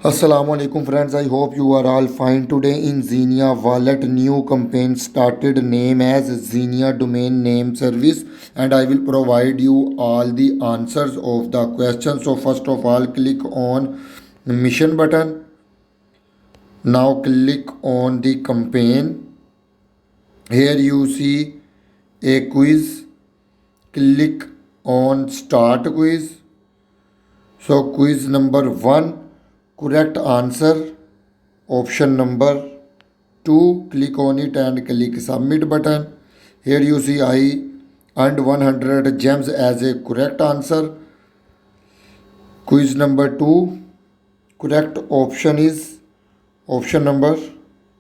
Assalamu alaikum friends, I hope you are all fine. Today in Xenia wallet new campaign started name as Xenia domain name service, and I will provide you all the answers of the questions. So first of all click on mission button. Now click on the campaign. Here you see a quiz. Click on start quiz. So quiz number 1, correct answer option number 2, click on it and click submit button. Here you see I earned 100 gems as a correct answer. Quiz number 2, correct option is option number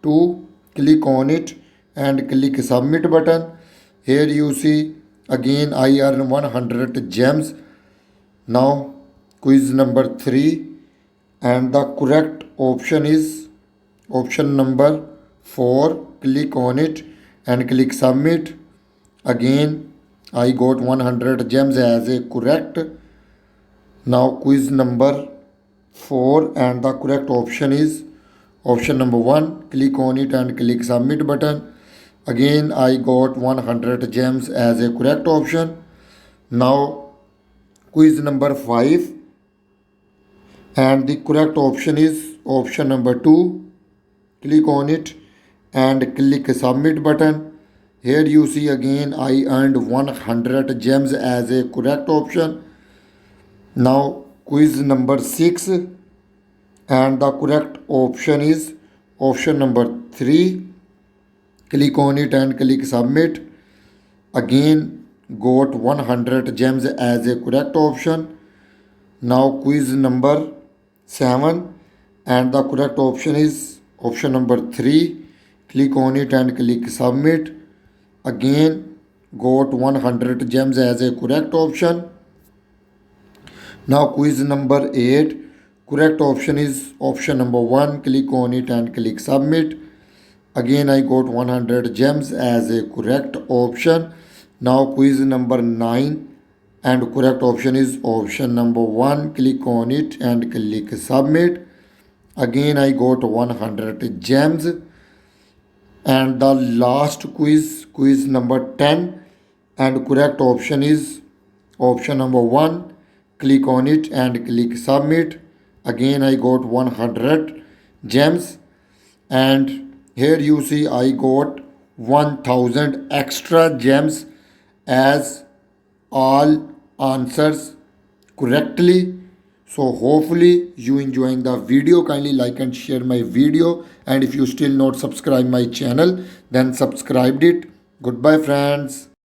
2, click on it and click submit button. Here you see again I earn 100 gems. Now quiz number 3, and the correct option is option number 4, click on it and click submit. Again I got 100 gems as a correct. Now quiz number 4, and the correct option is option number 1, click on it and click submit button. Again I got 100 gems as a correct option. Now quiz number 5, and the correct option is option number 2, click on it and click submit button. Here you see again I earned 100 gems as a correct option. Now quiz number 6, and the correct option is option number 3, click on it and click submit. Again got 100 gems as a correct option. Now quiz number 7, and the correct option is option number 3, click on it and click submit. Again got 100 gems as a correct option. Now quiz number 8, correct option is option number 1, click on it and click submit. Again I got 100 gems as a correct option. Now quiz number 9, and correct option is option number 1, click on it and click submit. Again I got 100 gems. And the last quiz number 10, and correct option is option number 1, click on it and click submit. Again I got 100 gems, and here you see I got 1000 extra gems as all answers correctly. So hopefully you enjoying the video. Kindly like and share my video, and if you still not subscribe my channel then subscribe it. Goodbye friends.